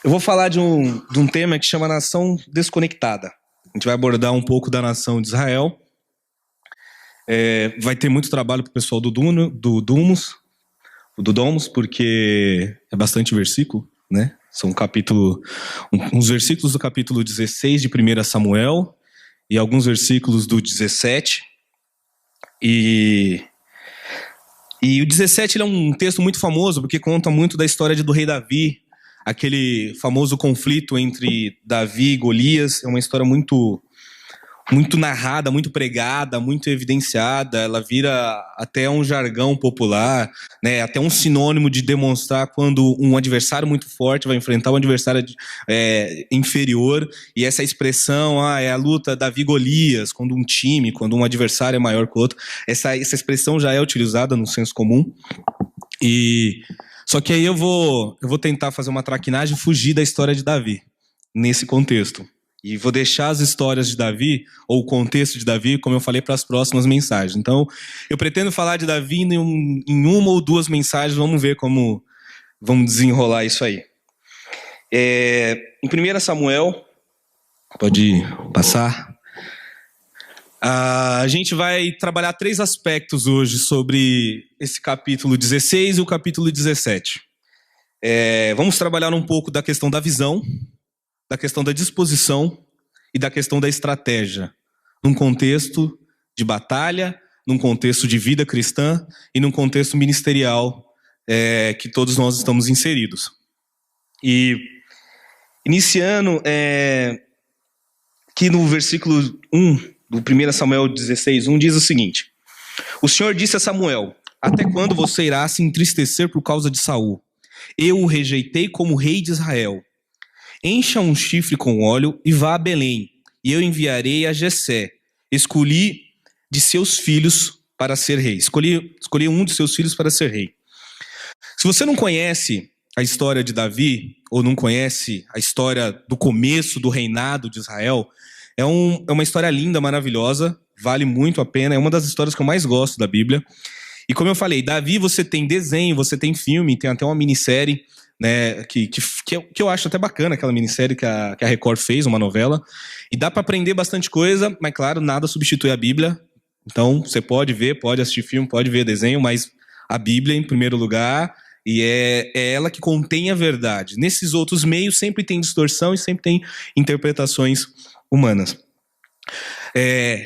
Eu vou falar de um tema que chama nação desconectada. A gente vai abordar um pouco da nação de Israel. Vai ter muito trabalho para o pessoal do Domus, porque é bastante versículo, né? São uns versículos do capítulo 16 de 1 Samuel e alguns versículos do 17. E o 17 ele é um texto muito famoso porque conta muito da história do rei Davi, aquele famoso conflito entre Davi e Golias. É uma história muito narrada, muito pregada, muito evidenciada. Ela vira até um jargão popular, né? Até um sinônimo de demonstrar quando um adversário muito forte vai enfrentar um adversário inferior. E essa expressão, é a luta Davi-Golias, quando um adversário é maior que o outro. Essa expressão já é utilizada no senso comum. Só que aí eu vou tentar fazer uma traquinagem e fugir da história de Davi, nesse contexto. E vou deixar as histórias de Davi, ou o contexto de Davi, como eu falei, para as próximas mensagens. Então, eu pretendo falar de Davi em uma ou duas mensagens. Vamos ver como vamos desenrolar isso aí. Em 1 Samuel, pode passar. A gente vai trabalhar 3 aspectos hoje sobre esse capítulo 16 e o capítulo 17. Vamos trabalhar um pouco da questão da visão, da questão da disposição e da questão da estratégia, num contexto de batalha, num contexto de vida cristã e num contexto ministerial que todos nós estamos inseridos. E iniciando, que no versículo 1 do 1 Samuel 16, 1 diz o seguinte: O Senhor disse a Samuel: Até quando você irá se entristecer por causa de Saul? Eu o rejeitei como rei de Israel. Encha um chifre com óleo e vá a Belém, e eu enviarei a Jessé. Escolhi de seus filhos para ser rei. Escolhi um de seus filhos para ser rei. Se você não conhece a história de Davi, ou não conhece a história do começo do reinado de Israel, é uma história linda, maravilhosa, vale muito a pena, é uma das histórias que eu mais gosto da Bíblia. E como eu falei, Davi, você tem desenho, você tem filme, tem até uma minissérie, né, que eu acho até bacana, aquela minissérie que a Record fez, uma novela, e dá para aprender bastante coisa, mas claro, nada substitui a Bíblia. Então você pode ver, pode assistir filme, pode ver desenho, mas a Bíblia em primeiro lugar, e é ela que contém a verdade. Nesses outros meios sempre tem distorção e sempre tem interpretações humanas.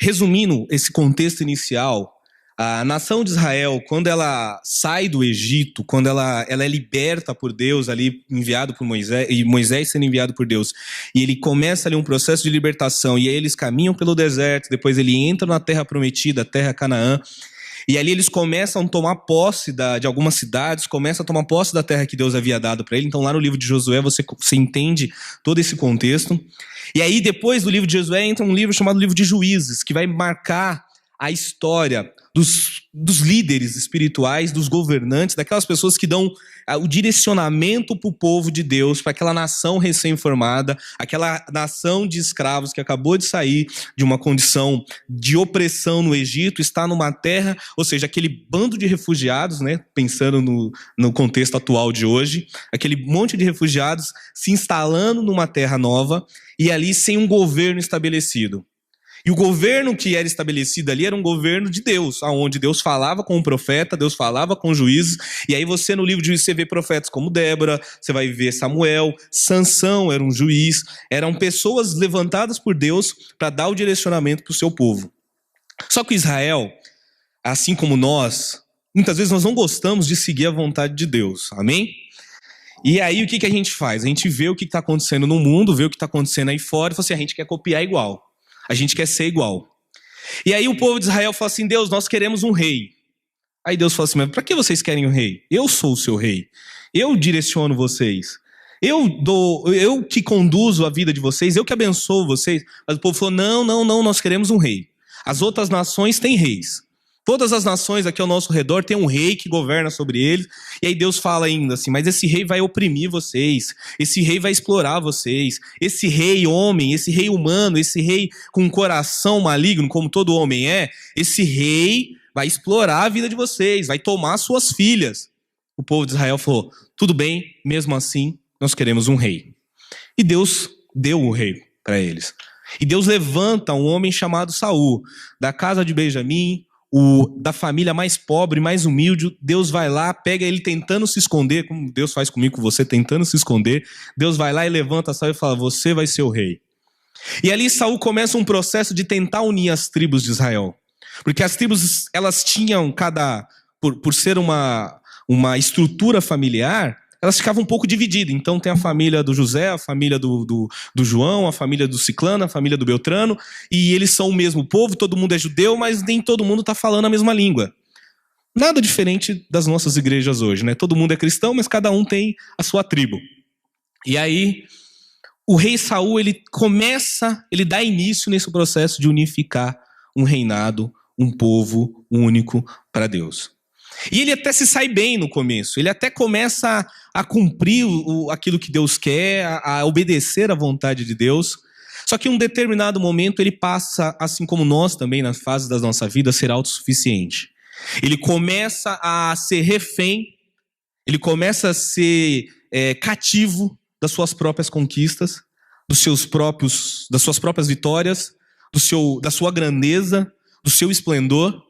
Resumindo esse contexto inicial, a nação de Israel, quando ela sai do Egito, quando ela é liberta por Deus, ali enviado por Moisés, e Moisés sendo enviado por Deus, e ele começa ali um processo de libertação, e aí eles caminham pelo deserto, depois ele entra na terra prometida, a terra Canaã, e ali eles começam a tomar posse de algumas cidades, começam a tomar posse da terra que Deus havia dado para ele. Então lá no livro de Josué você entende todo esse contexto. E aí depois do livro de Josué entra um livro chamado Livro de Juízes, que vai marcar a história dos líderes espirituais, dos governantes, daquelas pessoas que dão o direcionamento para o povo de Deus, para aquela nação recém-formada, aquela nação de escravos que acabou de sair de uma condição de opressão no Egito, está numa terra, ou seja, aquele bando de refugiados, né, pensando no contexto atual de hoje, aquele monte de refugiados se instalando numa terra nova e ali sem um governo estabelecido. E o governo que era estabelecido ali era um governo de Deus, onde Deus falava com o profeta, Deus falava com os juízes, e aí você no livro de Juízes você vê profetas como Débora, você vai ver Samuel, Sansão era um juiz, eram pessoas levantadas por Deus para dar o direcionamento para o seu povo. Só que Israel, assim como nós, muitas vezes nós não gostamos de seguir a vontade de Deus, amém? E aí o que a gente faz? A gente vê o que está acontecendo no mundo, vê o que está acontecendo aí fora, e fala assim, a gente quer copiar igual. A gente quer ser igual. E aí o povo de Israel fala assim, Deus, nós queremos um rei. Aí Deus fala assim, mas para que vocês querem um rei? Eu sou o seu rei. Eu direciono vocês. Eu que conduzo a vida de vocês, eu que abençoo vocês. Mas o povo falou, não, nós queremos um rei. As outras nações têm reis. Todas as nações aqui ao nosso redor têm um rei que governa sobre eles. E aí Deus fala ainda assim, mas esse rei vai oprimir vocês. Esse rei vai explorar vocês. Esse rei homem, esse rei humano, esse rei com um coração maligno, como todo homem esse rei vai explorar a vida de vocês, vai tomar suas filhas. O povo de Israel falou, tudo bem, mesmo assim, nós queremos um rei. E Deus deu o rei para eles. E Deus levanta um homem chamado Saul, da casa de Benjamim, da família mais pobre, mais humilde. Deus vai lá, pega ele tentando se esconder, como Deus faz comigo, com você, tentando se esconder. Deus vai lá e levanta Saul e fala, você vai ser o rei. E ali Saul começa um processo de tentar unir as tribos de Israel. Porque as tribos, elas tinham por ser uma estrutura familiar, elas ficavam um pouco divididas. Então tem a família do José, a família do João, a família do Ciclano, a família do Beltrano, e eles são o mesmo povo, todo mundo é judeu, mas nem todo mundo está falando a mesma língua. Nada diferente das nossas igrejas hoje, né? Todo mundo é cristão, mas cada um tem a sua tribo. E aí, o rei Saul, ele dá início nesse processo de unificar um reinado, um povo único para Deus. E ele até se sai bem no começo, ele até começa a cumprir aquilo que Deus quer, a obedecer à vontade de Deus. Só que em um determinado momento ele passa, assim como nós também, nas fases da nossa vida, a ser autossuficiente. Ele começa a ser refém, ele começa a ser cativo das suas próprias conquistas, das suas próprias vitórias, da sua grandeza, do seu esplendor.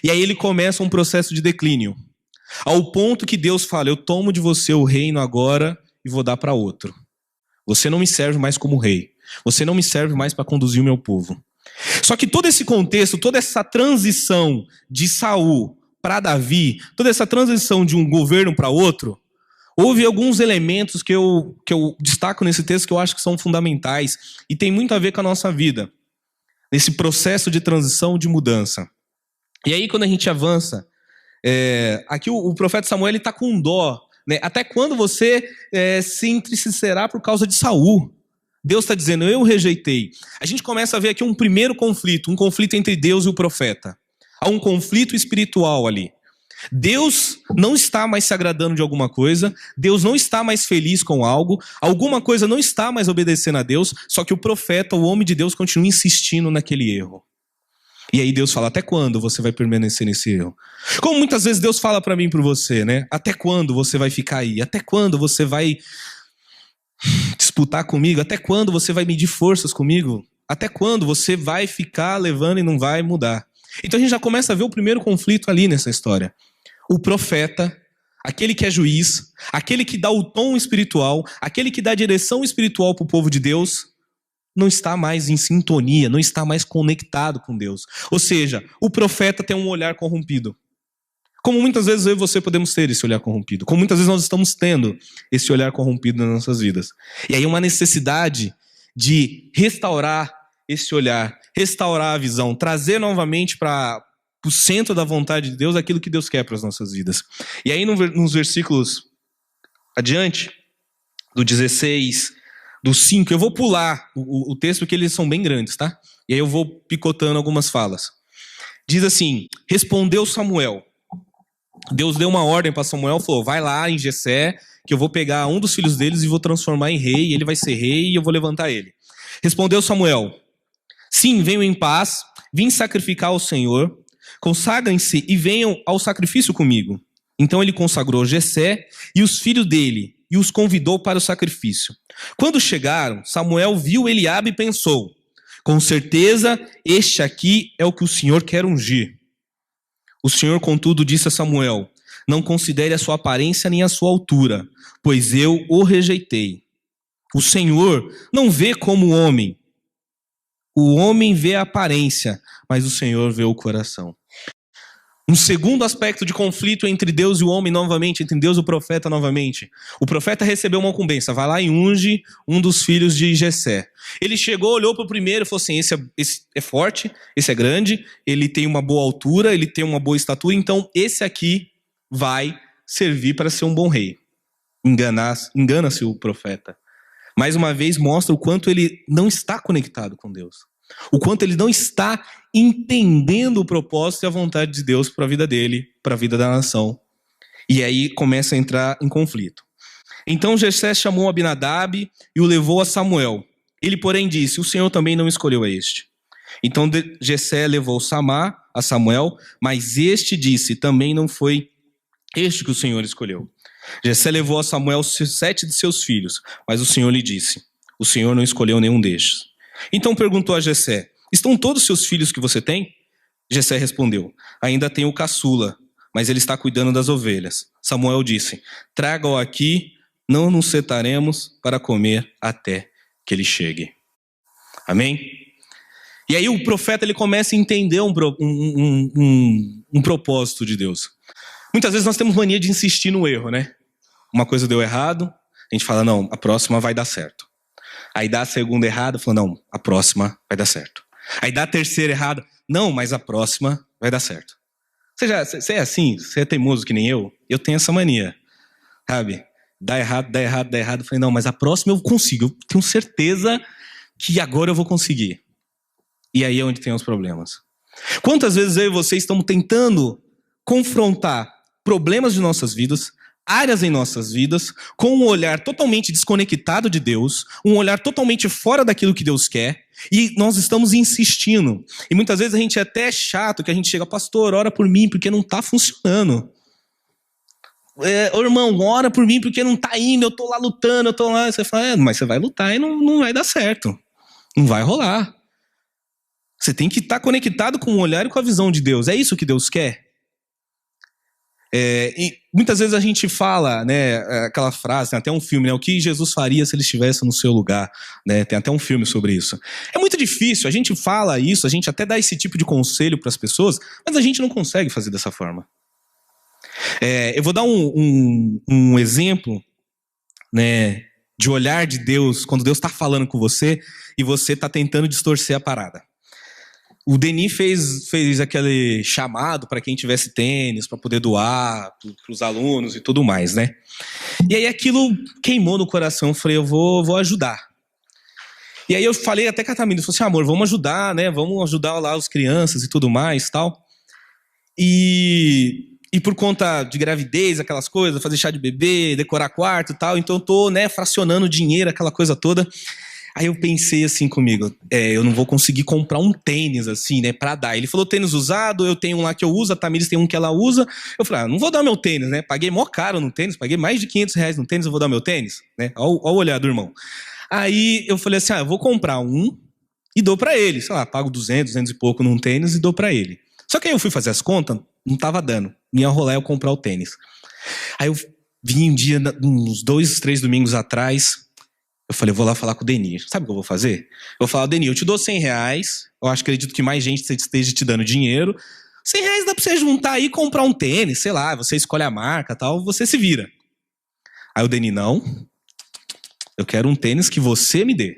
E aí ele começa um processo de declínio, ao ponto que Deus fala, eu tomo de você o reino agora e vou dar para outro. Você não me serve mais como rei, você não me serve mais para conduzir o meu povo. Só que todo esse contexto, toda essa transição de Saul para Davi, toda essa transição de um governo para outro, houve alguns elementos que eu destaco nesse texto que eu acho que são fundamentais e tem muito a ver com a nossa vida, nesse processo de transição, de mudança. E aí, quando a gente avança, aqui o profeta Samuel está com dó, né? Até quando você se entristecerá por causa de Saul? Deus está dizendo, eu o rejeitei. A gente começa a ver aqui um primeiro conflito, um conflito entre Deus e o profeta. Há um conflito espiritual ali. Deus não está mais se agradando de alguma coisa, Deus não está mais feliz com algo, alguma coisa não está mais obedecendo a Deus, só que o profeta, o homem de Deus, continua insistindo naquele erro. E aí Deus fala, até quando você vai permanecer nesse erro? Como muitas vezes Deus fala para mim e para você, né? Até quando você vai ficar aí? Até quando você vai disputar comigo? Até quando você vai medir forças comigo? Até quando você vai ficar levando e não vai mudar? Então a gente já começa a ver o primeiro conflito ali nessa história. O profeta, aquele que é juiz, aquele que dá o tom espiritual, aquele que dá a direção espiritual para o povo de Deus, não está mais em sintonia, não está mais conectado com Deus. Ou seja, o profeta tem um olhar corrompido. Como muitas vezes eu e você podemos ter esse olhar corrompido. Como muitas vezes nós estamos tendo esse olhar corrompido nas nossas vidas. E aí uma necessidade de restaurar esse olhar, restaurar a visão, trazer novamente para o centro da vontade de Deus aquilo que Deus quer para as nossas vidas. E aí nos versículos adiante, do 16... do 5, eu vou pular o texto porque eles são bem grandes, tá? E aí eu vou picotando algumas falas. Diz assim, respondeu Samuel. Deus deu uma ordem para Samuel, falou, vai lá em Jessé, que eu vou pegar um dos filhos deles e vou transformar em rei, e ele vai ser rei e eu vou levantar ele. Respondeu Samuel, sim, venham em paz, vim sacrificar ao Senhor, consagrem-se e venham ao sacrifício comigo. Então ele consagrou Jessé e os filhos dele, e os convidou para o sacrifício. Quando chegaram, Samuel viu Eliabe e pensou, com certeza este aqui é o que o Senhor quer ungir. O Senhor, contudo, disse a Samuel, não considere a sua aparência nem a sua altura, pois eu o rejeitei. O Senhor não vê como o homem vê a aparência, mas o Senhor vê o coração. Um segundo aspecto de conflito entre Deus e o homem novamente, entre Deus e o profeta novamente. O profeta recebeu uma incumbência, vai lá e unge um dos filhos de Jessé. Ele chegou, olhou para o primeiro e falou assim, esse é forte, esse é grande, ele tem uma boa altura, ele tem uma boa estatura, então esse aqui vai servir para ser um bom rei. Engana-se o profeta. Mais uma vez mostra o quanto ele não está conectado com Deus. O quanto ele não está entendendo o propósito e a vontade de Deus para a vida dele, para a vida da nação. E aí começa a entrar em conflito. Então Jessé chamou Abinadab e o levou a Samuel. Ele, porém, disse, o Senhor também não escolheu a este. Então Jessé levou Samá a Samuel, mas este disse, também não foi este que o Senhor escolheu. Jessé levou a Samuel 7 de seus filhos, mas o Senhor lhe disse, O Senhor não escolheu nenhum destes. Então perguntou a Jessé: estão todos seus filhos que você tem? Jessé respondeu: ainda tenho o caçula, mas ele está cuidando das ovelhas. Samuel disse: traga-o aqui, não nos setaremos para comer até que ele chegue. Amém? E aí o profeta ele começa a entender um propósito de Deus. Muitas vezes nós temos mania de insistir no erro, né? Uma coisa deu errado, a gente fala, não, a próxima vai dar certo. Aí dá a segunda errada, fala, não, a próxima vai dar certo. Aí dá a terceira errada, não, mas a próxima vai dar certo. Você é assim? Você é teimoso que nem eu? Eu tenho essa mania, sabe? Dá errado, dá errado, dá errado. Eu falei, não, mas a próxima eu consigo. Eu tenho certeza que agora eu vou conseguir. E aí é onde tem os problemas. Quantas vezes eu e você estamos tentando confrontar problemas de nossas vidas, áreas em nossas vidas, com um olhar totalmente desconectado de Deus, um olhar totalmente fora daquilo que Deus quer, e nós estamos insistindo. E muitas vezes a gente é até chato, que a gente chega, pastor, ora por mim, porque não está funcionando. Ô irmão, ora por mim, porque não está indo, eu estou lá lutando, eu estou lá. Você fala, mas você vai lutar e não vai dar certo. Não vai rolar. Você tem que estar conectado com o olhar e com a visão de Deus. É isso que Deus quer? E muitas vezes a gente fala, né, aquela frase, tem até um filme, né, o que Jesus faria se ele estivesse no seu lugar, né, tem até um filme sobre isso. É muito difícil, a gente fala isso, a gente até dá esse tipo de conselho para as pessoas, mas a gente não consegue fazer dessa forma. Eu vou dar um exemplo, né, de olhar de Deus, quando Deus está falando com você e você está tentando distorcer a parada. O Denis fez aquele chamado para quem tivesse tênis, para poder doar para os alunos e tudo mais, né? E aí aquilo queimou no coração, eu falei, eu vou ajudar. E aí eu falei até com a Tamina, falei assim, amor, vamos ajudar, né? Vamos ajudar lá as crianças e tudo mais, tal. E por conta de gravidez, aquelas coisas, fazer chá de bebê, decorar quarto e tal, então eu tô, né, fracionando dinheiro, aquela coisa toda. Aí eu pensei assim comigo, eu não vou conseguir comprar um tênis assim, né, pra dar. Ele falou tênis usado, eu tenho um lá que eu uso, a Tamires tem um que ela usa. Eu falei, não vou dar meu tênis, né, paguei mó caro no tênis, paguei mais de R$500 no tênis, eu vou dar meu tênis, né, olha o olhar do irmão. Aí eu falei assim, eu vou comprar um e dou pra ele, sei lá, pago 200 e pouco num tênis e dou pra ele. Só que aí eu fui fazer as contas, não tava dando, me ia rolar eu comprar o tênis. Aí eu vim um dia, uns 2, 3 domingos atrás, eu falei, eu vou lá falar com o Denis. Sabe o que eu vou fazer? Eu vou falar, Denis, eu te dou R$100. Eu acredito que mais gente esteja te dando dinheiro. R$100 dá pra você juntar aí e comprar um tênis, sei lá, você escolhe a marca e tal, você se vira. Aí o Denis, não. Eu quero um tênis que você me dê.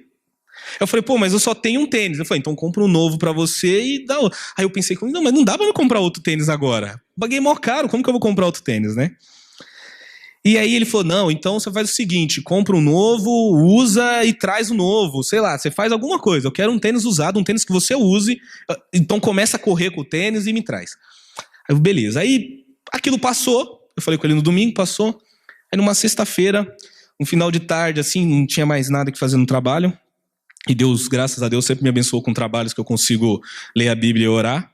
Eu falei, pô, mas eu só tenho um tênis. Eu falei, então compra um novo pra você e dá outro. Aí eu pensei, não, mas não dá pra me comprar outro tênis agora. Paguei mó caro, como que eu vou comprar outro tênis, né? E aí ele falou, não, então você faz o seguinte, compra um novo, usa e traz o novo, sei lá, você faz alguma coisa, eu quero um tênis usado, um tênis que você use, então começa a correr com o tênis e me traz. Aí eu, beleza, aí aquilo passou, eu falei com ele no domingo, passou, aí numa sexta-feira, um final de tarde assim, não tinha mais nada que fazer no trabalho, e Deus, graças a Deus, sempre me abençoou com trabalhos que eu consigo ler a Bíblia e orar.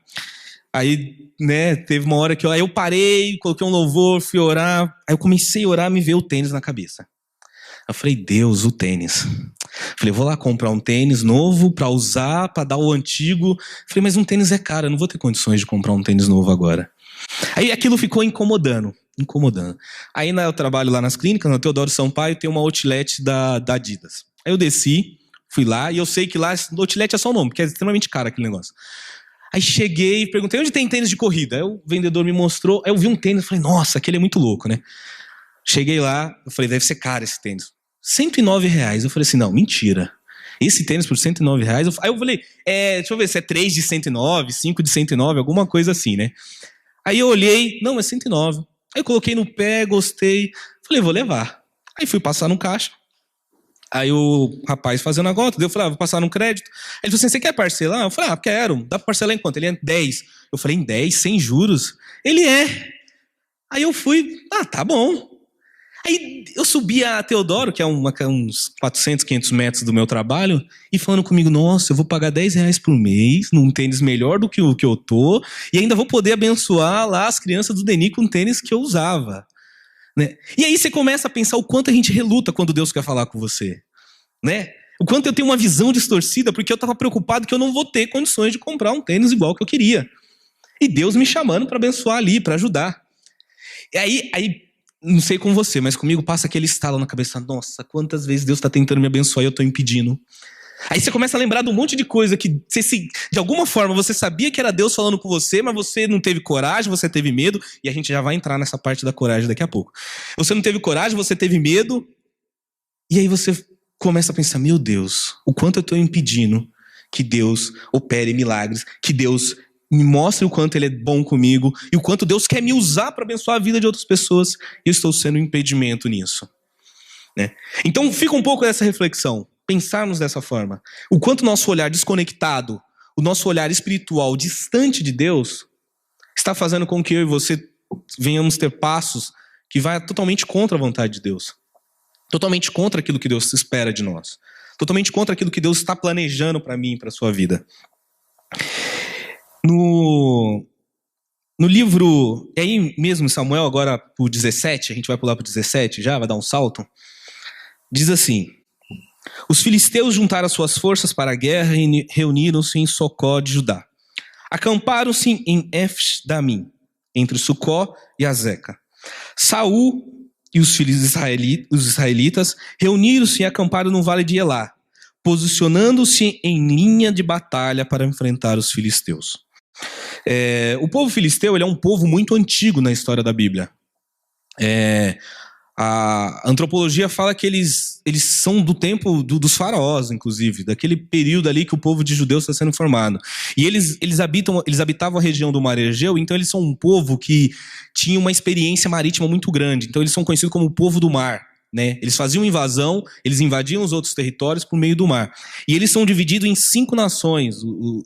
Aí, né, teve uma hora que eu parei, coloquei um louvor, fui orar. Aí eu comecei a orar, me veio o tênis na cabeça. Eu falei, Deus, o tênis. Falei, vou lá comprar um tênis novo pra usar, pra dar o antigo. Falei, mas um tênis é caro, eu não vou ter condições de comprar um tênis novo agora. Aí aquilo ficou incomodando. Aí eu trabalho lá nas clínicas, na Teodoro Sampaio, tem uma outlet da Adidas. Aí eu desci, fui lá, e eu sei que lá, outlet é só o nome, porque é extremamente caro aquele negócio. Aí cheguei e perguntei, onde tem tênis de corrida? Aí o vendedor me mostrou, aí eu vi um tênis, falei, nossa, aquele é muito louco, né? Cheguei lá, eu falei, deve ser caro esse tênis. R$109. Eu falei assim, não, mentira. Esse tênis por R$109? Aí eu falei, deixa eu ver se é 3 de 109, 5 de 109, alguma coisa assim, né? Aí eu olhei, não, é 109. Aí eu coloquei no pé, gostei, falei, vou levar. Aí fui passar no caixa. Aí o rapaz fazendo a gota, eu falei, vou passar no crédito. Aí ele falou assim, você quer parcelar? Eu falei, quero. Dá pra parcelar em quanto? Ele é 10. Eu falei, em 10? Sem juros? Ele é. Aí eu fui, tá bom. Aí eu subi a Teodoro, que é uns 400, 500 metros do meu trabalho, e falando comigo, nossa, eu vou pagar R$10 por mês num tênis melhor do que o que eu tô, e ainda vou poder abençoar lá as crianças do Denis com um tênis que eu usava. Né? E aí você começa a pensar o quanto a gente reluta quando Deus quer falar com você, né? O quanto eu tenho uma visão distorcida, porque eu estava preocupado que eu não vou ter condições de comprar um tênis igual que eu queria. E Deus me chamando para abençoar ali, para ajudar. E aí, não sei com você, mas comigo passa aquele estalo na cabeça. Nossa, quantas vezes Deus está tentando me abençoar e eu estou impedindo. Aí você começa a lembrar de um monte de coisa que, de alguma forma, você sabia que era Deus falando com você, mas você não teve coragem, você teve medo. E a gente já vai entrar nessa parte da coragem daqui a pouco. Você não teve coragem, você teve medo. E aí você começa a pensar, meu Deus, o quanto eu estou impedindo que Deus opere milagres, que Deus me mostre o quanto Ele é bom comigo e o quanto Deus quer me usar para abençoar a vida de outras pessoas e eu estou sendo um impedimento nisso. Né? Então fica um pouco dessa reflexão, pensarmos dessa forma. O quanto o nosso olhar desconectado, o nosso olhar espiritual distante de Deus está fazendo com que eu e você venhamos ter passos que vai totalmente contra a vontade de Deus. Totalmente contra aquilo que Deus espera de nós. Totalmente contra aquilo que Deus está planejando para mim e para a sua vida. No livro, e aí mesmo Samuel, agora pro 17, a gente vai pular pro 17 já, vai dar um salto. Diz assim: os filisteus juntaram suas forças para a guerra e reuniram-se em Socó de Judá. Acamparam-se em Efes-Damim, entre Sucó e Azeca. Saul e os filhos os israelitas reuniram-se e acamparam no vale de Elá, posicionando-se em linha de batalha para enfrentar os filisteus. O povo filisteu, ele é um povo muito antigo na história da Bíblia. A antropologia fala que eles são do tempo dos faraós, inclusive, daquele período ali que o povo de judeus está sendo formado. E eles habitavam a região do Mar Egeu, então eles são um povo que tinha uma experiência marítima muito grande. Então eles são conhecidos como o povo do mar. Né? Eles faziam invasão, eles invadiam os outros territórios por meio do mar. E eles são divididos em 5 nações.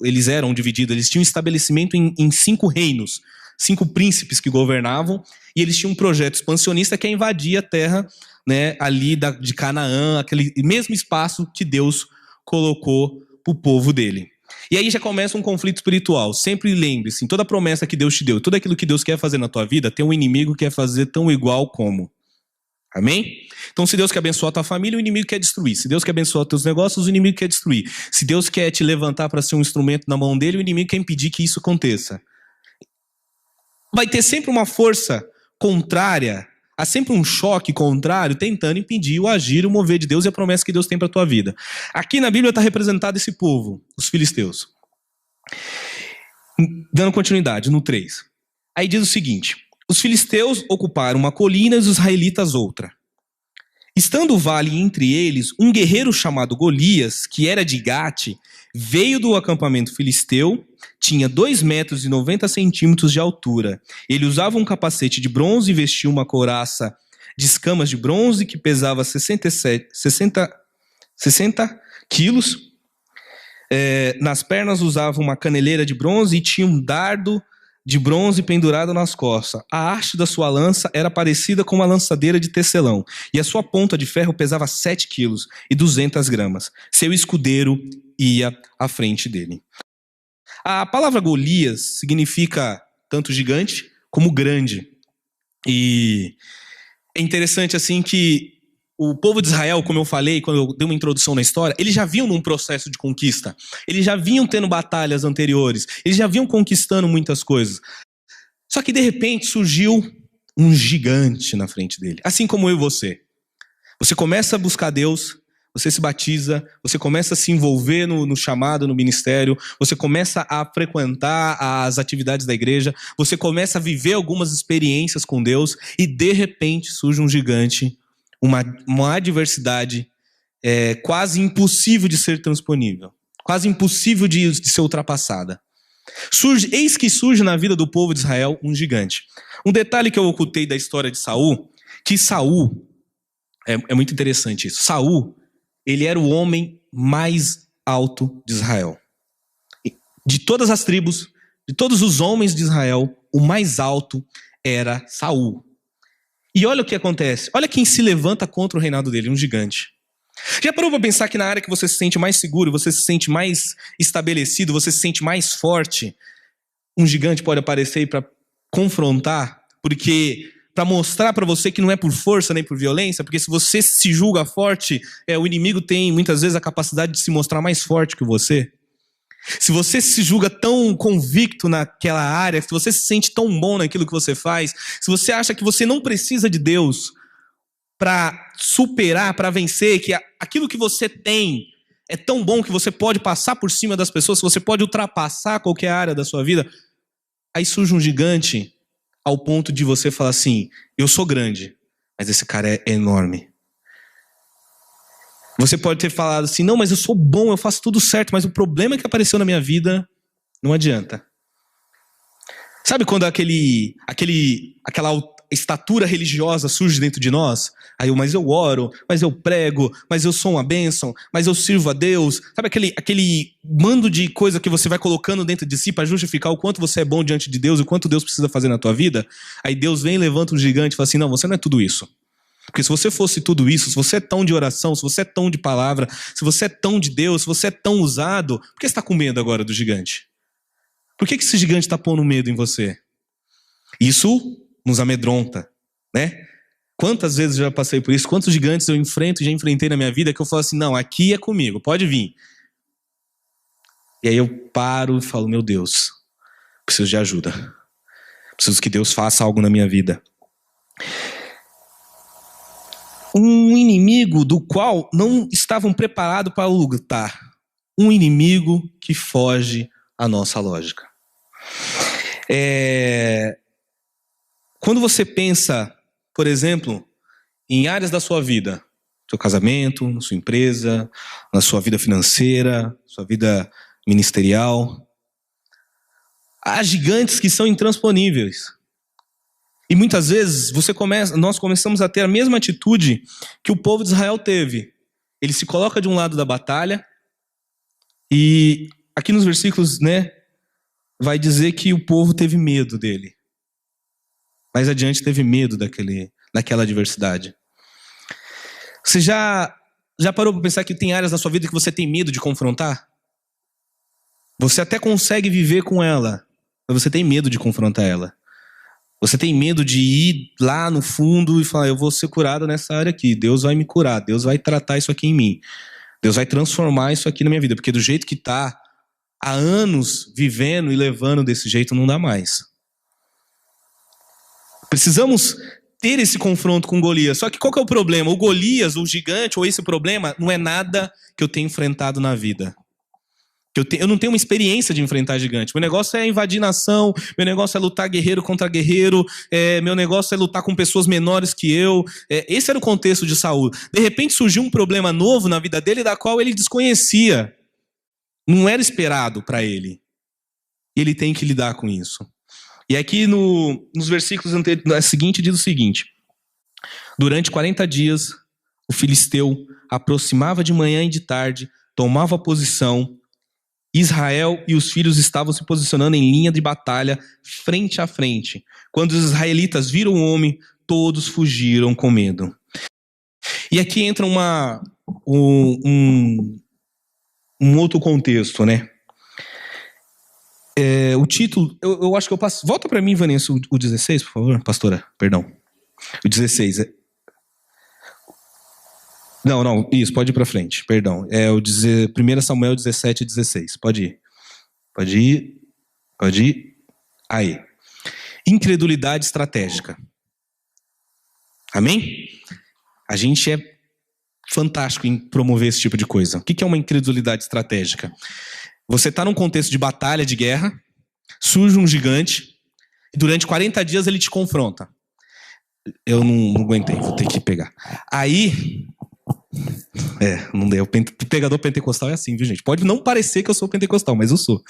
Eles eram divididos, eles tinham um estabelecimento em 5 reinos. 5 príncipes que governavam, e eles tinham um projeto expansionista que é invadir a terra, né, ali de Canaã, aquele mesmo espaço que Deus colocou para o povo dele. E aí já começa um conflito espiritual. Sempre lembre-se, toda promessa que Deus te deu, tudo aquilo que Deus quer fazer na tua vida, tem um inimigo que quer fazer tão igual como. Amém? Então, se Deus quer abençoar a tua família, o inimigo quer destruir. Se Deus quer abençoar os teus negócios, o inimigo quer destruir. Se Deus quer te levantar para ser um instrumento na mão dele, o inimigo quer impedir que isso aconteça. Vai ter sempre uma força contrária, há sempre um choque contrário tentando impedir o agir, o mover de Deus e a promessa que Deus tem para a tua vida. Aqui na Bíblia está representado esse povo, os filisteus. Dando continuidade, no 3. Aí diz o seguinte: os filisteus ocuparam uma colina e os israelitas outra. Estando o vale entre eles, um guerreiro chamado Golias, que era de Gate, veio do acampamento filisteu, tinha 2,90 metros de altura. Ele usava um capacete de bronze e vestia uma couraça de escamas de bronze que pesava 60 quilos. Nas pernas usava uma caneleira de bronze e tinha um dardo de bronze pendurado nas costas. A haste da sua lança era parecida com uma lançadeira de tecelão, e a sua ponta de ferro pesava 7 quilos e 200 gramas. Seu escudeiro ia à frente dele. A palavra Golias significa tanto gigante como grande. E é interessante assim que o povo de Israel, como eu falei, quando eu dei uma introdução na história, eles já vinham num processo de conquista. Eles já vinham tendo batalhas anteriores. Eles já vinham conquistando muitas coisas. Só que de repente surgiu um gigante na frente dele. Assim como eu e você. Você começa a buscar Deus, você se batiza, você começa a se envolver no chamado, no ministério, você começa a frequentar as atividades da igreja, você começa a viver algumas experiências com Deus e de repente surge um gigante, uma adversidade quase impossível de ser transponível, quase impossível de ser ultrapassada. Eis que surge na vida do povo de Israel um gigante. Um detalhe que eu ocultei da história de Saul, que Saul, é muito interessante isso, Saul, ele era o homem mais alto de Israel. De todas as tribos, de todos os homens de Israel, o mais alto era Saul. E olha o que acontece. Olha quem se levanta contra o reinado dele, um gigante. Já parou para pensar que na área que você se sente mais seguro, você se sente mais estabelecido, você se sente mais forte, um gigante pode aparecer para confrontar? Porque para mostrar para você que não é por força nem por violência, porque se você se julga forte, o inimigo tem muitas vezes a capacidade de se mostrar mais forte que você. Se você se julga tão convicto naquela área, se você se sente tão bom naquilo que você faz, se você acha que você não precisa de Deus para superar, para vencer, que aquilo que você tem é tão bom que você pode passar por cima das pessoas, que você pode ultrapassar qualquer área da sua vida, aí surge um gigante ao ponto de você falar assim, eu sou grande, mas esse cara é enorme. Você pode ter falado assim, não, mas eu sou bom, eu faço tudo certo, mas o problema que apareceu na minha vida não adianta. Sabe quando aquela estatura religiosa surge dentro de nós? Aí mas eu oro, mas eu prego, mas eu sou uma bênção, mas eu sirvo a Deus. Sabe aquele mando de coisa que você vai colocando dentro de si para justificar o quanto você é bom diante de Deus e o quanto Deus precisa fazer na tua vida? Aí Deus vem, levanta um gigante e fala assim, não, você não é tudo isso. Porque se você fosse tudo isso, se você é tão de oração, se você é tão de palavra, se você é tão de Deus, se você é tão usado, por que você está com medo agora do gigante? Por que esse gigante está pondo medo em você? Isso nos amedronta, né? Quantas vezes eu já passei por isso? Quantos gigantes eu já enfrentei na minha vida que eu falo assim, não, aqui é comigo, pode vir. E aí eu paro e falo, meu Deus, preciso de ajuda. Preciso que Deus faça algo na minha vida. Um inimigo do qual não estavam preparados para lutar. Um inimigo que foge à nossa lógica. Quando você pensa, por exemplo, em áreas da sua vida, no seu casamento, na sua empresa, na sua vida financeira, sua vida ministerial, há gigantes que são intransponíveis. E muitas vezes nós começamos a ter a mesma atitude que o povo de Israel teve. Ele se coloca de um lado da batalha e aqui nos versículos, né, vai dizer que o povo teve medo dele. Mais adiante teve medo daquela adversidade. Você já parou para pensar que tem áreas da sua vida que você tem medo de confrontar? Você até consegue viver com ela, mas você tem medo de confrontar ela. Você tem medo de ir lá no fundo e falar, eu vou ser curado nessa área aqui, Deus vai me curar, Deus vai tratar isso aqui em mim, Deus vai transformar isso aqui na minha vida, porque do jeito que está, há anos vivendo e levando desse jeito, não dá mais. Precisamos ter esse confronto com Golias. Só que qual que é o problema? O Golias, o gigante, ou esse problema, não é nada que eu tenha enfrentado na vida. Eu não tenho uma experiência de enfrentar gigante. Meu negócio é invadir nação, meu negócio é lutar guerreiro contra guerreiro, meu negócio é lutar com pessoas menores que eu. Esse era o contexto de Saul. De repente surgiu um problema novo na vida dele, da qual ele desconhecia. Não era esperado para ele. E ele tem que lidar com isso. E aqui nos versículos seguintes diz o seguinte: durante 40 dias, o filisteu aproximava de manhã e de tarde, tomava posição. Israel e os filhos estavam se posicionando em linha de batalha, frente a frente. Quando os israelitas viram o homem, todos fugiram com medo. E aqui entra um outro contexto, né? O título, eu acho que eu passo. Volta para mim, Vanessa, o 16, por favor, pastora, perdão. O 16. Não, isso, pode ir para frente, perdão. 1 Samuel 17, 16. Pode ir. Aí. Incredulidade estratégica. Amém? A gente é fantástico em promover esse tipo de coisa. O que é uma incredulidade estratégica? Você está num contexto de batalha, de guerra, surge um gigante, e durante 40 dias ele te confronta. Eu não aguentei, vou ter que pegar. Aí... não deu. O pregador pentecostal é assim, viu, gente? Pode não parecer que eu sou pentecostal, mas eu sou.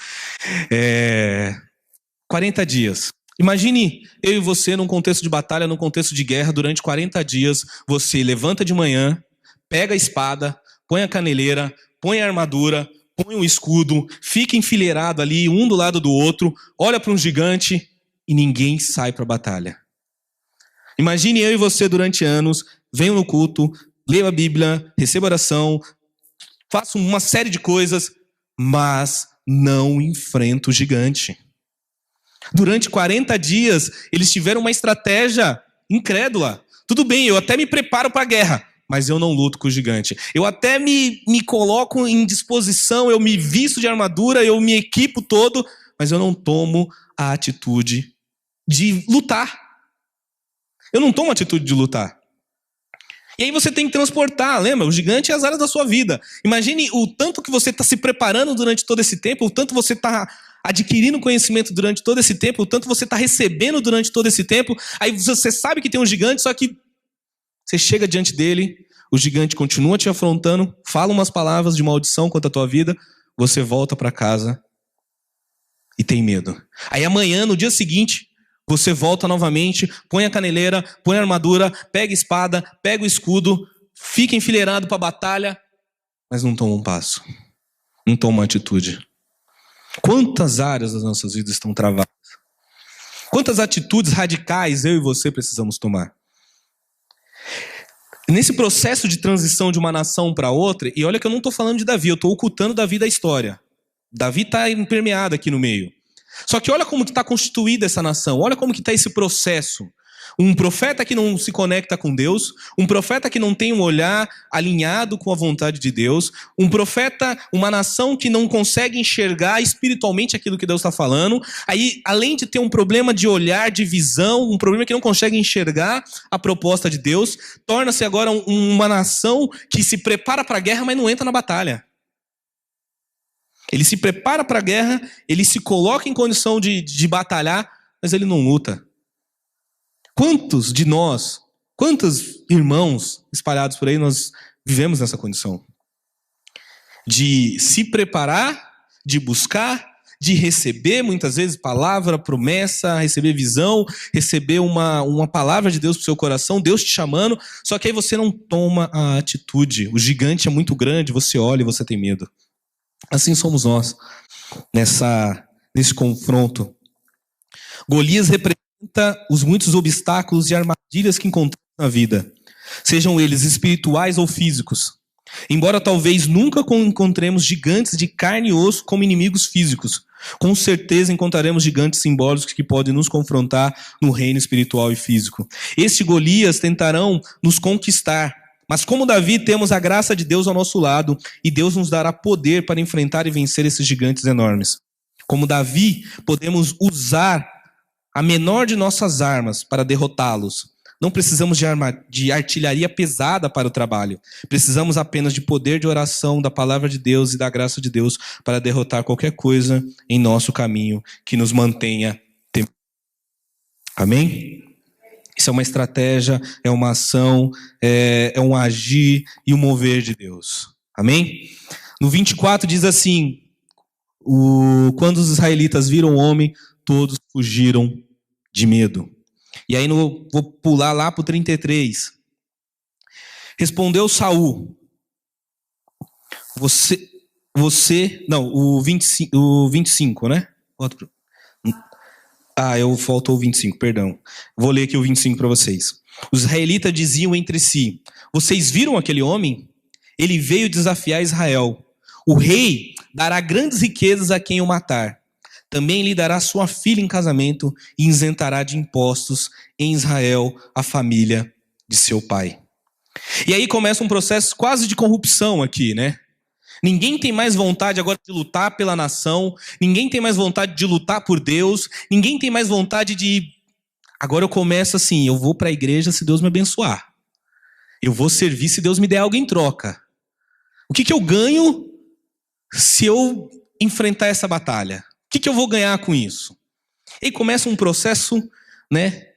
40 dias. Imagine eu e você num contexto de batalha, num contexto de guerra, durante 40 dias, você levanta de manhã, pega a espada, põe a caneleira, põe a armadura, põe um escudo, fica enfileirado ali, um do lado do outro, olha para um gigante e ninguém sai para a batalha. Imagine eu e você durante anos, venho no culto, leio a Bíblia, recebo oração, faço uma série de coisas, mas não enfrento o gigante. Durante 40 dias, eles tiveram uma estratégia incrédula. Tudo bem, eu até me preparo para a guerra, mas eu não luto com o gigante. Eu até me coloco em disposição, eu me visto de armadura, eu me equipo todo, mas eu não tomo a atitude de lutar. Eu não tomo a atitude de lutar. E aí você tem que transportar, lembra? O gigante é as áreas da sua vida. Imagine o tanto que você está se preparando durante todo esse tempo, o tanto você está adquirindo conhecimento durante todo esse tempo, o tanto você está recebendo durante todo esse tempo. Aí você sabe que tem um gigante, só que você chega diante dele, o gigante continua te afrontando, fala umas palavras de maldição contra a tua vida, você volta para casa e tem medo. Aí amanhã, no dia seguinte, você volta novamente, põe a caneleira, põe a armadura, pega a espada, pega o escudo, fica enfileirado para a batalha, mas não toma um passo, não toma uma atitude. Quantas áreas das nossas vidas estão travadas? Quantas atitudes radicais eu e você precisamos tomar? Nesse processo de transição de uma nação para outra, e olha que eu não estou falando de Davi, eu estou ocultando Davi da história. Davi está impermeado aqui no meio. Só que olha como que está constituída essa nação, olha como que está esse processo. Um profeta que não se conecta com Deus, um profeta que não tem um olhar alinhado com a vontade de Deus, um profeta, uma nação que não consegue enxergar espiritualmente aquilo que Deus está falando. Aí, além de ter um problema de olhar, de visão, um problema que não consegue enxergar a proposta de Deus, torna-se agora uma nação que se prepara para a guerra, mas não entra na batalha. Ele se prepara para a guerra, ele se coloca em condição de batalhar, mas ele não luta. Quantos de nós, quantos irmãos espalhados por aí, nós vivemos nessa condição? De se preparar, de buscar, de receber muitas vezes palavra, promessa, receber visão, receber uma palavra de Deus para o seu coração, Deus te chamando, só que aí você não toma a atitude. O gigante é muito grande, você olha e você tem medo. Assim somos nós, nesse confronto. Golias representa os muitos obstáculos e armadilhas que encontramos na vida, sejam eles espirituais ou físicos. Embora talvez nunca encontremos gigantes de carne e osso como inimigos físicos, com certeza encontraremos gigantes simbólicos que podem nos confrontar no reino espiritual e físico. Estes Golias tentarão nos conquistar, mas como Davi, temos a graça de Deus ao nosso lado e Deus nos dará poder para enfrentar e vencer esses gigantes enormes. Como Davi, podemos usar a menor de nossas armas para derrotá-los. Não precisamos de artilharia pesada para o trabalho. Precisamos apenas de poder de oração, da palavra de Deus e da graça de Deus para derrotar qualquer coisa em nosso caminho que nos mantenha temente. Amém? Isso é uma estratégia, é uma ação, é um agir e um mover de Deus. Amém? No 24 diz assim, quando os israelitas viram o homem, todos fugiram de medo. E aí vou pular lá para o 33. Respondeu Saul, o 25, né? Faltou o 25, perdão. Vou ler aqui o 25 para vocês. Os israelitas diziam entre si, vocês viram aquele homem? Ele veio desafiar Israel. O rei dará grandes riquezas a quem o matar. Também lhe dará sua filha em casamento e isentará de impostos em Israel a família de seu pai. E aí começa um processo quase de corrupção aqui, né? Ninguém tem mais vontade agora de lutar pela nação, ninguém tem mais vontade de lutar por Deus, ninguém tem mais vontade de... Agora eu começo assim, eu vou para a igreja se Deus me abençoar. Eu vou servir se Deus me der algo em troca. O que eu ganho se eu enfrentar essa batalha? O que eu vou ganhar com isso? E começa um processo, né,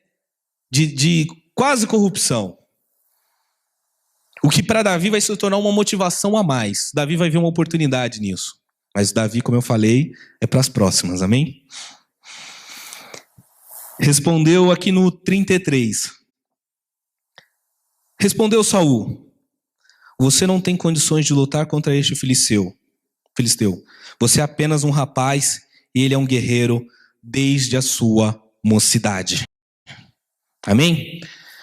de quase corrupção. O que para Davi vai se tornar uma motivação a mais. Davi vai ver uma oportunidade nisso. Mas Davi, como eu falei, é para as próximas, amém? Respondeu aqui no 33. Respondeu Saul, você não tem condições de lutar contra este filisteu. Você é apenas um rapaz e ele é um guerreiro desde a sua mocidade. Amém?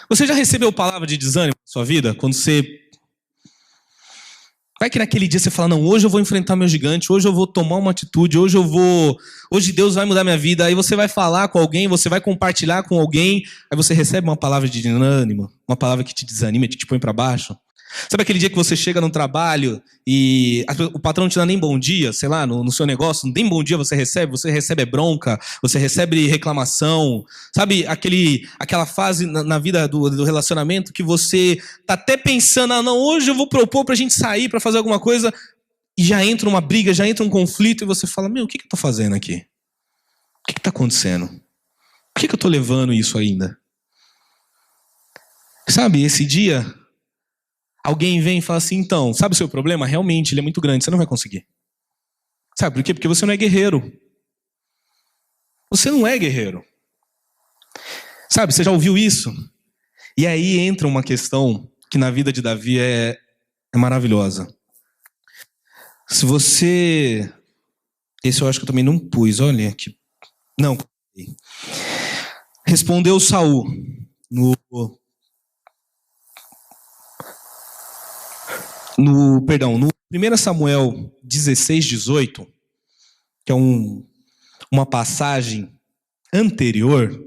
Você já recebeu palavra de desânimo na sua vida? Quando você Vai que naquele dia você fala, não, hoje eu vou enfrentar meu gigante, hoje eu vou tomar uma atitude, hoje Deus vai mudar minha vida. Aí você vai falar com alguém, você vai compartilhar com alguém, aí você recebe uma palavra de desânimo, uma palavra que te desanima, que te põe para baixo. Sabe aquele dia que você chega no trabalho e o patrão não te dá nem bom dia, sei lá, no seu negócio, nem bom dia você recebe bronca, você recebe reclamação. Sabe aquela fase na vida do relacionamento que você tá até pensando, não, hoje eu vou propor pra gente sair, pra fazer alguma coisa, e já entra uma briga, já entra um conflito, e você fala, o que eu tô fazendo aqui? O que tá acontecendo? Por que eu tô levando isso ainda? Sabe, esse dia... Alguém vem e fala assim, então, sabe o seu problema? Realmente, ele é muito grande, você não vai conseguir. Sabe por quê? Porque você não é guerreiro. Você não é guerreiro. Sabe, você já ouviu isso? E aí entra uma questão que na vida de Davi é maravilhosa. Se você... Esse eu acho que eu também não pus, olha aqui. Não. Respondeu Saul no 1 Samuel 16, 18, que é uma passagem anterior,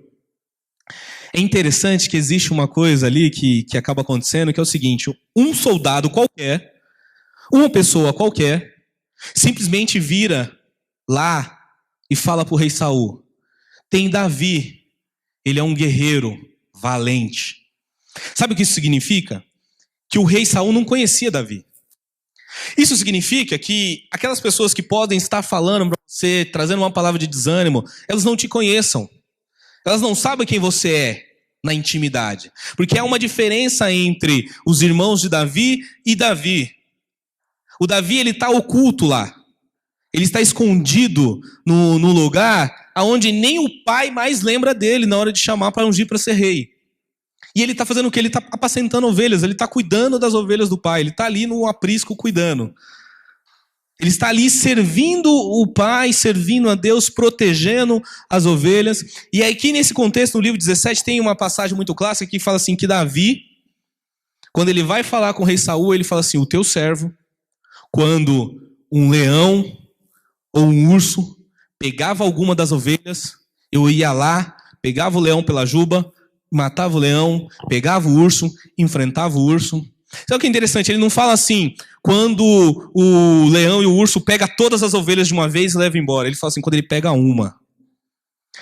é interessante que existe uma coisa ali que acaba acontecendo, que é o seguinte, um soldado qualquer, uma pessoa qualquer, simplesmente vira lá e fala para o rei Saul, tem Davi, ele é um guerreiro valente. Sabe o que isso significa? Que o rei Saul não conhecia Davi. Isso significa que aquelas pessoas que podem estar falando para você, trazendo uma palavra de desânimo, elas não te conheçam. Elas não sabem quem você é na intimidade. Porque há uma diferença entre os irmãos de Davi e Davi. O Davi, ele está oculto lá. Ele está escondido no lugar onde nem o pai mais lembra dele na hora de chamar para ungir para ser rei. E ele está fazendo o quê? Ele está apacentando ovelhas, ele está cuidando das ovelhas do pai, ele está ali no aprisco cuidando. Ele está ali servindo o pai, servindo a Deus, protegendo as ovelhas. E aí aqui nesse contexto, no livro 17, tem uma passagem muito clássica que fala assim, que Davi, quando ele vai falar com o rei Saul, ele fala assim, o teu servo, quando um leão ou um urso pegava alguma das ovelhas, eu ia lá, pegava o leão pela juba, matava o leão, pegava o urso, enfrentava o urso. Sabe o que é interessante? Ele não fala assim, quando o leão e o urso pegam todas as ovelhas de uma vez e levam embora. Ele fala assim, quando ele pega uma.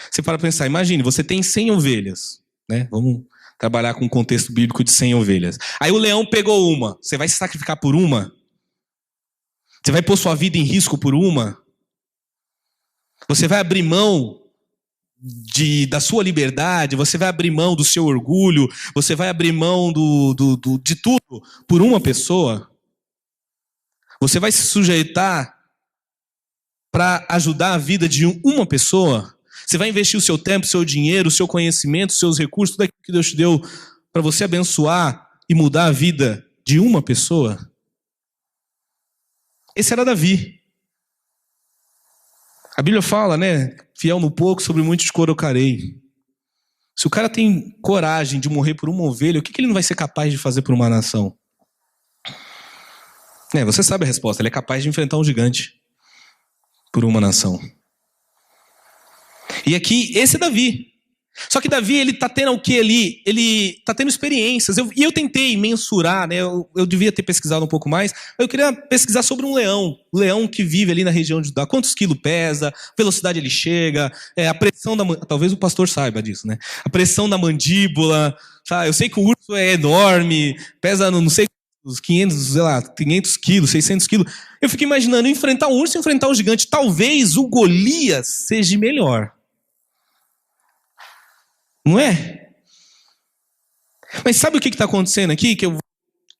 Você para pensar, imagine, você tem 100 ovelhas, né? Vamos trabalhar com o contexto bíblico de 100 ovelhas. Aí o leão pegou uma, você vai se sacrificar por uma? Você vai pôr sua vida em risco por uma? Você vai abrir mão da sua liberdade, você vai abrir mão do seu orgulho, você vai abrir mão de tudo por uma pessoa? Você vai se sujeitar para ajudar a vida de uma pessoa? Você vai investir o seu tempo, o seu dinheiro, o seu conhecimento, os seus recursos, tudo aquilo que Deus te deu para você abençoar e mudar a vida de uma pessoa? Esse era Davi. A Bíblia fala, né? Fiel no pouco, sobre muito te colocarei. Se o cara tem coragem de morrer por uma ovelha, o que ele não vai ser capaz de fazer por uma nação? Você sabe a resposta. Ele é capaz de enfrentar um gigante por uma nação. E aqui, esse é Davi. Só que Davi, ele tá tendo o que ali? Ele tá tendo experiências. E eu tentei mensurar, né? Eu devia ter pesquisado um pouco mais. Eu queria pesquisar sobre um leão. O leão que vive ali na região de Judá. Quantos quilos pesa? Velocidade ele chega? A pressão da... Talvez o pastor saiba disso, né? A pressão da mandíbula. Sabe? Eu sei que o urso é enorme. Pesa, não sei, uns 500 quilos, 600 quilos. Eu fico imaginando enfrentar um urso e enfrentar um gigante. Talvez o Golias seja melhor. Não é? Mas sabe o que está acontecendo aqui? Que eu vou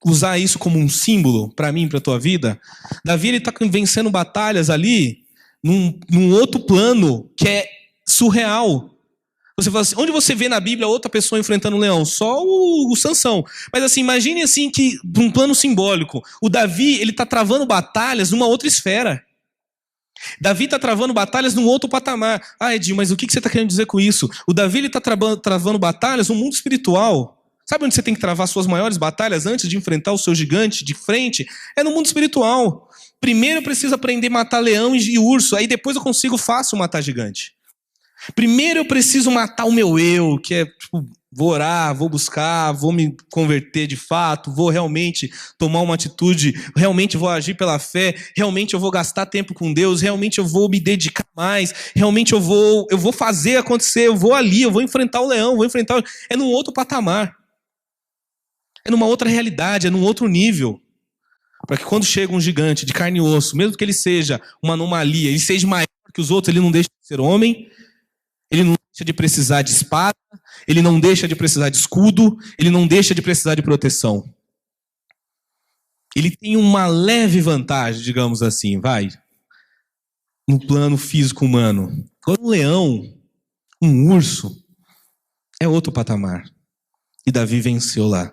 usar isso como um símbolo para mim, para a tua vida. Davi está vencendo batalhas ali num outro plano que é surreal. Você fala assim, onde você vê na Bíblia outra pessoa enfrentando um leão? Só o Sansão. Mas assim, imagine assim que, num plano simbólico, o Davi ele está travando batalhas numa outra esfera. Davi está travando batalhas num outro patamar. Edinho, mas o que você está querendo dizer com isso? O Davi está travando batalhas no mundo espiritual. Sabe onde você tem que travar suas maiores batalhas antes de enfrentar o seu gigante de frente? É no mundo espiritual. Primeiro eu preciso aprender a matar leão e urso, aí depois eu consigo fácil matar gigante. Primeiro eu preciso matar o meu eu, que é, tipo, vou orar, vou buscar, vou me converter de fato, vou realmente tomar uma atitude, realmente vou agir pela fé, realmente eu vou gastar tempo com Deus, realmente eu vou me dedicar mais, realmente eu vou fazer acontecer, eu vou ali, eu vou enfrentar o leão, É num outro patamar. É numa outra realidade, é num outro nível. Para que quando chega um gigante de carne e osso, mesmo que ele seja uma anomalia, ele seja maior que os outros, ele não deixa de ser homem, ele não deixa de precisar de espada, ele não deixa de precisar de escudo, ele não deixa de precisar de proteção. Ele tem uma leve vantagem, digamos assim, no plano físico humano. Agora um leão, um urso, é outro patamar. E Davi venceu lá.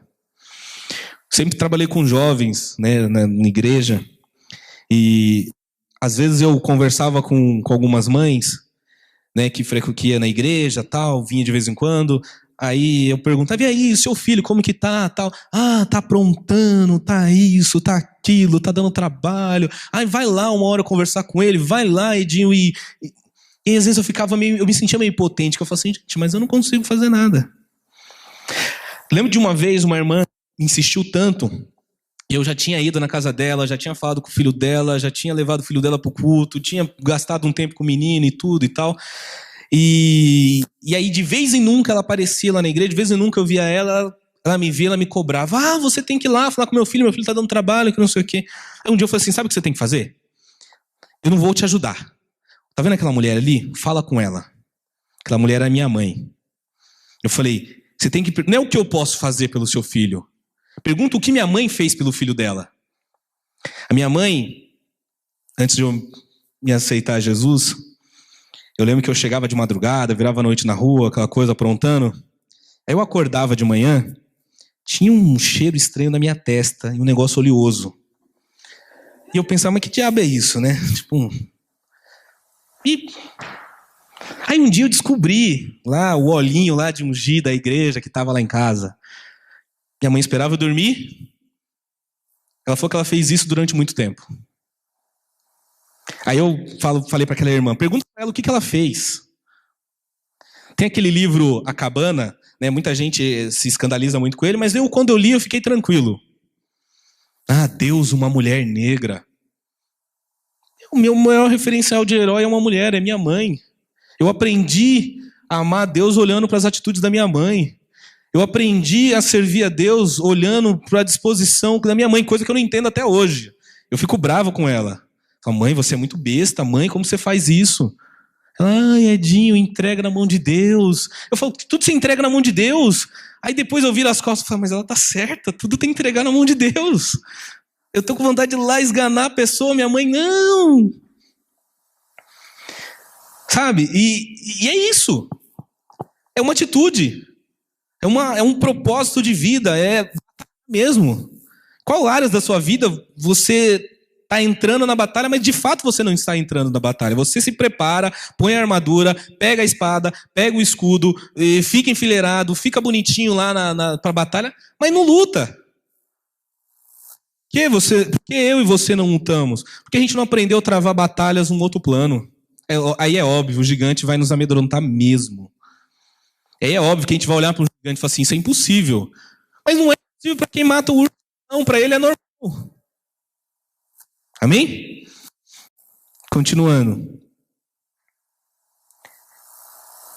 Sempre trabalhei com jovens, né, na igreja, e às vezes eu conversava com algumas mães, né, que ia na igreja, tal, vinha de vez em quando, aí eu perguntava, e aí, seu filho, como que tá, tal? Ah, tá aprontando, tá isso, tá aquilo, tá dando trabalho, aí vai lá uma hora conversar com ele, vai lá, Edinho, e às vezes eu me sentia meio impotente, que eu falava assim, gente, mas eu não consigo fazer nada. Lembro de uma vez, uma irmã insistiu tanto, e eu já tinha ido na casa dela, já tinha falado com o filho dela, já tinha levado o filho dela pro culto, tinha gastado um tempo com o menino e tudo e tal. E aí, de vez em nunca, ela aparecia lá na igreja, de vez em nunca eu via ela me via, ela me cobrava. Ah, você tem que ir lá falar com meu filho tá dando trabalho, que não sei o quê. Aí um dia eu falei assim, sabe o que você tem que fazer? Eu não vou te ajudar. Tá vendo aquela mulher ali? Fala com ela. Aquela mulher é minha mãe. Eu falei, você tem que... Não é o que eu posso fazer pelo seu filho. Pergunta o que minha mãe fez pelo filho dela. A minha mãe, antes de eu me aceitar a Jesus, eu lembro que eu chegava de madrugada, virava a noite na rua, aquela coisa aprontando. Aí eu acordava de manhã, tinha um cheiro estranho na minha testa e um negócio oleoso. E eu pensava, mas que diabo é isso, né? Aí um dia eu descobri lá o olhinho lá de ungir da igreja que estava lá em casa. Minha mãe esperava eu dormir. Ela falou que ela fez isso durante muito tempo. Aí eu falei para aquela irmã, pergunta para ela o que ela fez. Tem aquele livro A Cabana, né? Muita gente se escandaliza muito com ele, mas quando eu li eu fiquei tranquilo. Ah, Deus, uma mulher negra. O meu maior referencial de herói é uma mulher, é minha mãe. Eu aprendi a amar Deus olhando para as atitudes da minha mãe. Eu aprendi a servir a Deus olhando para a disposição da minha mãe, coisa que eu não entendo até hoje. Eu fico bravo com ela. Falo, mãe, você é muito besta. Mãe, como você faz isso? Ai, Edinho, entrega na mão de Deus. Eu falo, tudo se entrega na mão de Deus. Aí depois eu viro as costas e falo, mas ela tá certa, tudo tem que entregar na mão de Deus. Eu tô com vontade de ir lá esganar a pessoa, minha mãe, não. Sabe? E é isso. É uma atitude. É um propósito de vida, é mesmo. Qual áreas da sua vida você está entrando na batalha, mas de fato você não está entrando na batalha. Você se prepara, põe a armadura, pega a espada, pega o escudo, fica enfileirado, fica bonitinho lá para a batalha, mas não luta. Por que eu e você não lutamos? Porque a gente não aprendeu a travar batalhas num outro plano. Aí é óbvio, o gigante vai nos amedrontar mesmo. Aí é óbvio que a gente vai olhar para um gigante e falar assim, isso é impossível. Mas não é impossível para quem mata o urso, não. Para ele é normal. Amém? Continuando.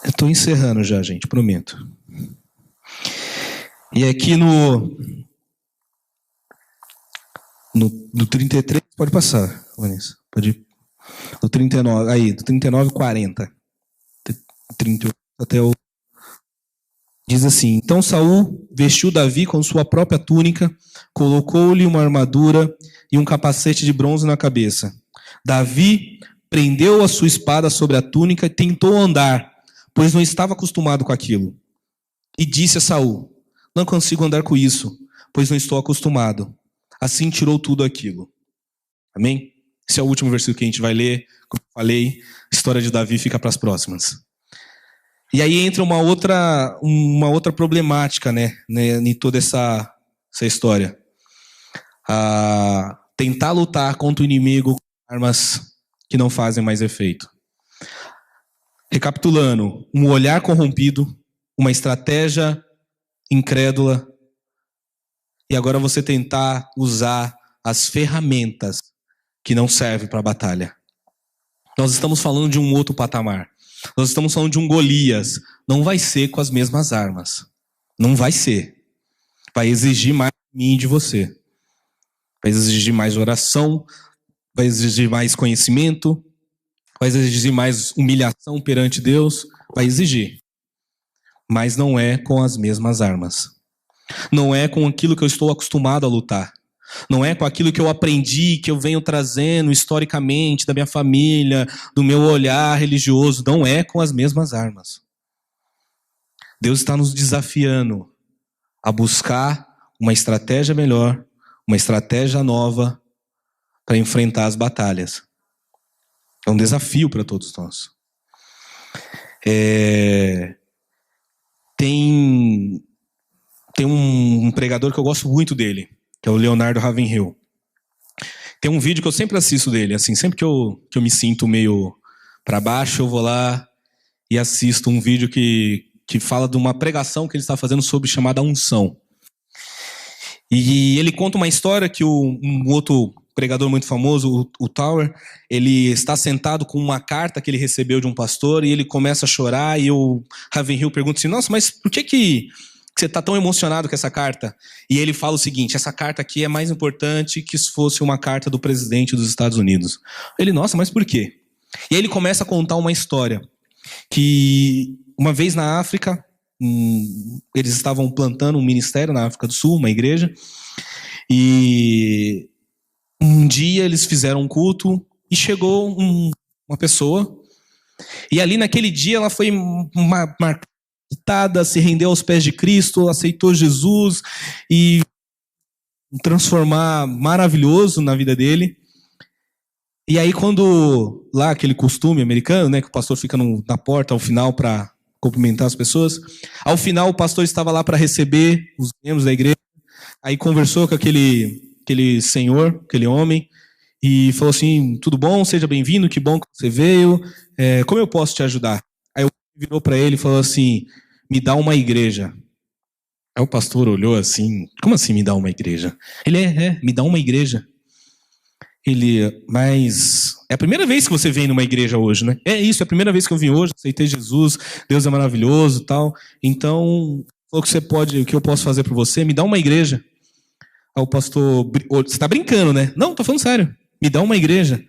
Eu estou encerrando já, gente, prometo. E aqui no 33, pode passar, Vanessa. Pode ir. No 39, aí, do 39, 40. 38 até o... Diz assim, então Saul vestiu Davi com sua própria túnica, colocou-lhe uma armadura e um capacete de bronze na cabeça. Davi prendeu a sua espada sobre a túnica e tentou andar, pois não estava acostumado com aquilo. E disse a Saul, não consigo andar com isso, pois não estou acostumado. Assim tirou tudo aquilo. Amém? Esse é o último versículo que a gente vai ler. Como eu falei, a história de Davi fica para as próximas. E aí entra uma outra problemática, né, em toda essa história. Tentar lutar contra o inimigo com armas que não fazem mais efeito. Recapitulando, um olhar corrompido, uma estratégia incrédula, e agora você tentar usar as ferramentas que não servem para a batalha. Nós estamos falando de um outro patamar. Nós estamos falando de um Golias. Não vai ser com as mesmas armas. Não vai ser. Vai exigir mais de mim e de você. Vai exigir mais oração, vai exigir mais conhecimento, vai exigir mais humilhação perante Deus, vai exigir. Mas não é com as mesmas armas. Não é com aquilo que eu estou acostumado a lutar. Não é com aquilo que eu aprendi, que eu venho trazendo historicamente da minha família, do meu olhar religioso. Não é com as mesmas armas. Deus está nos desafiando a buscar uma estratégia melhor, uma estratégia nova para enfrentar as batalhas. É um desafio para todos nós. Tem um pregador que eu gosto muito dele, que é o Leonardo Ravenhill. Tem um vídeo que eu sempre assisto dele, assim, sempre que eu me sinto meio para baixo, eu vou lá e assisto um vídeo que fala de uma pregação que ele está fazendo sobre chamada unção. E ele conta uma história que um outro pregador muito famoso, o Tower, ele está sentado com uma carta que ele recebeu de um pastor e ele começa a chorar e o Ravenhill pergunta assim, nossa, mas por que você está tão emocionado com essa carta? E ele fala o seguinte, essa carta aqui é mais importante que se fosse uma carta do presidente dos Estados Unidos. Ele, nossa, mas por quê? E aí ele começa a contar uma história que uma vez na África, eles estavam plantando um ministério na África do Sul, uma igreja, e um dia eles fizeram um culto e chegou uma pessoa, e ali naquele dia ela foi marcada, se rendeu aos pés de Cristo, aceitou Jesus e um transformar maravilhoso na vida dele. E aí quando, lá aquele costume americano, né, que o pastor fica na porta ao final para cumprimentar as pessoas, ao final o pastor estava lá para receber os membros da igreja, aí conversou com aquele senhor, aquele homem, e falou assim, tudo bom, seja bem-vindo, que bom que você veio, como eu posso te ajudar? Aí o virou para ele e falou assim, me dá uma igreja. Aí o pastor olhou assim, como assim me dá uma igreja? Ele, me dá uma igreja. Ele, mas é a primeira vez que você vem numa igreja hoje, né? É isso, é a primeira vez que eu vim hoje, aceitei Jesus, Deus é maravilhoso e tal. Então, o que eu posso fazer para você? Me dá uma igreja. Aí o pastor, você tá brincando, né? Não, tô falando sério. Me dá uma igreja.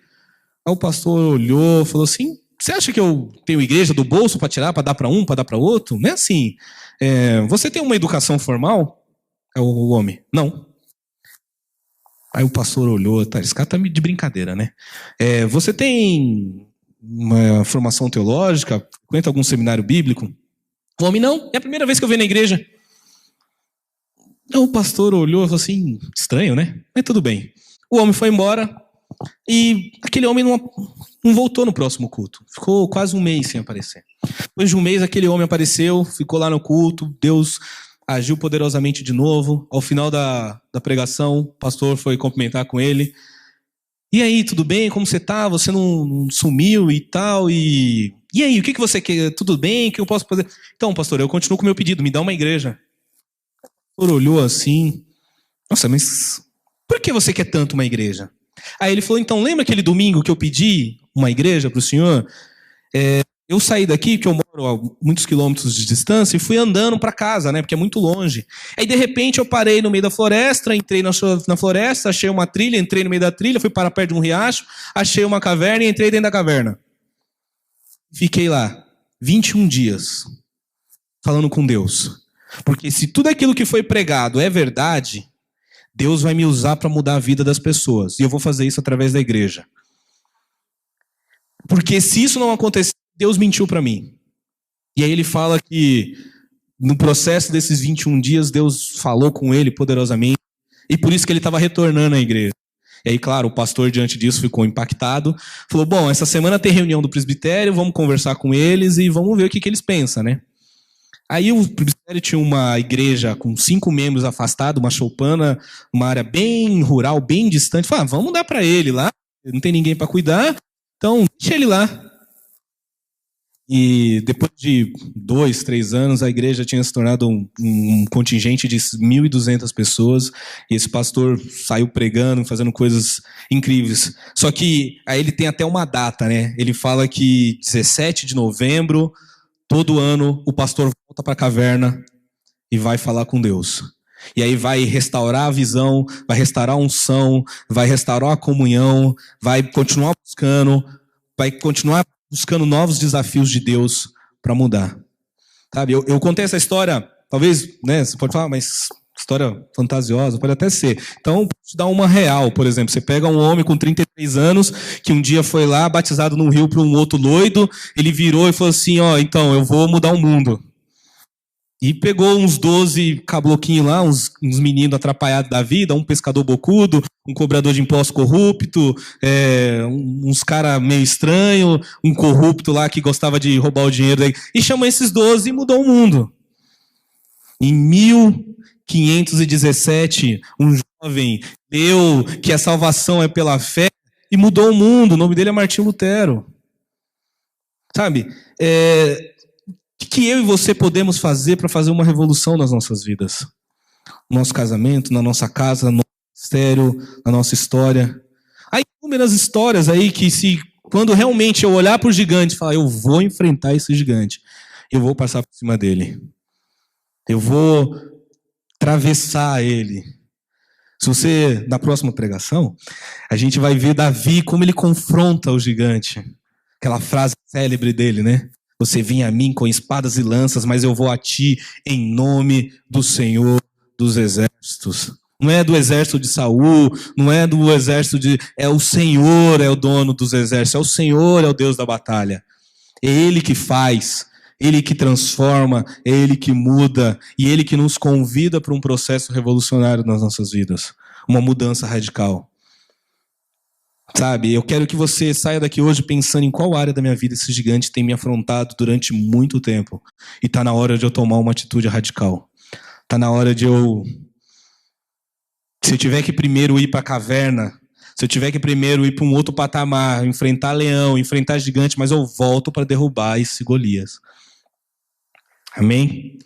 Aí o pastor olhou, falou assim, você acha que eu tenho igreja do bolso para tirar, para dar para um, para dar para outro? Não é assim. Você tem uma educação formal? É o homem. Não. Aí o pastor olhou, tá, esse cara tá de brincadeira, né? Você tem uma formação teológica? Frequenta algum seminário bíblico? O homem, não, é a primeira vez que eu venho na igreja. Então o pastor olhou e falou assim, estranho, né? Mas tudo bem. O homem foi embora e aquele homem não voltou no próximo culto. Ficou quase um mês sem aparecer. Depois de um mês, aquele homem apareceu, ficou lá no culto, Deus agiu poderosamente de novo. Ao final da pregação, o pastor foi cumprimentar com ele. E aí, tudo bem? Como você tá? Você não sumiu e tal? E aí, o que você quer? Tudo bem? O que eu posso fazer? Então, pastor, eu continuo com o meu pedido, me dá uma igreja. O pastor olhou assim, nossa, mas por que você quer tanto uma igreja? Aí ele falou, então, lembra aquele domingo que eu pedi uma igreja para o senhor? Eu saí daqui, que eu moro a muitos quilômetros de distância, e fui andando para casa, né, porque é muito longe. Aí, de repente, eu parei no meio da floresta, entrei na floresta, achei uma trilha, entrei no meio da trilha, fui para perto de um riacho, achei uma caverna e entrei dentro da caverna. Fiquei lá 21 dias falando com Deus. Porque se tudo aquilo que foi pregado é verdade, Deus vai me usar para mudar a vida das pessoas. E eu vou fazer isso através da igreja. Porque se isso não acontecer, Deus mentiu para mim. E aí ele fala que no processo desses 21 dias, Deus falou com ele poderosamente. E por isso que ele estava retornando à igreja. E aí, claro, o pastor, diante disso, ficou impactado. Falou, bom, essa semana tem reunião do presbitério, vamos conversar com eles e vamos ver o que eles pensam, né? Aí o presbitério tinha uma igreja com 5 membros afastados, uma choupana, uma área bem rural, bem distante. Falou, vamos dar para ele lá, não tem ninguém para cuidar, então deixa ele lá. E depois de 2, 3 anos, a igreja tinha se tornado um contingente de 1.200 pessoas, e esse pastor saiu pregando, fazendo coisas incríveis. Só que aí ele tem até uma data, né? Ele fala que 17 de novembro, todo ano, o pastor volta para a caverna e vai falar com Deus. E aí vai restaurar a visão, vai restaurar a unção, vai restaurar a comunhão, vai continuar buscando novos desafios de Deus para mudar. Sabe, eu contei essa história, talvez, né, você pode falar, mas história fantasiosa, pode até ser. Então, vou te dar uma real, por exemplo. Você pega um homem com 33 anos, que um dia foi lá, batizado num rio por um outro doido, ele virou e falou assim, então, eu vou mudar o mundo. E pegou uns 12 cabloquinhos lá, uns meninos atrapalhados da vida, um pescador bocudo, um cobrador de impostos corrupto, uns caras meio estranhos, um corrupto lá que gostava de roubar o dinheiro. E chamou esses 12 e mudou o mundo. Em 1517, um jovem leu que a salvação é pela fé e mudou o mundo. O nome dele é Martinho Lutero. Sabe? O que eu e você podemos fazer para fazer uma revolução nas nossas vidas? No nosso casamento, na nossa casa, no nosso ministério, na nossa história. Há inúmeras histórias aí que quando realmente eu olhar para o gigante e falar, eu vou enfrentar esse gigante, eu vou passar por cima dele. Eu vou atravessar ele. Se você, na próxima pregação, a gente vai ver Davi, como ele confronta o gigante. Aquela frase célebre dele, né? Você vinha a mim com espadas e lanças, mas eu vou a ti em nome do Senhor dos Exércitos. Não é do exército de Saul, não é do exército de... É o Senhor, é o dono dos exércitos, é o Senhor, é o Deus da batalha. É Ele que faz, Ele que transforma, é Ele que muda, e Ele que nos convida para um processo revolucionário nas nossas vidas. Uma mudança radical. Sabe, eu quero que você saia daqui hoje pensando em qual área da minha vida esse gigante tem me afrontado durante muito tempo. E está na hora de eu tomar uma atitude radical. Está na hora de eu... Se eu tiver que primeiro ir para a caverna, se eu tiver que primeiro ir para um outro patamar, enfrentar leão, enfrentar gigante, mas eu volto para derrubar esse Golias. Amém?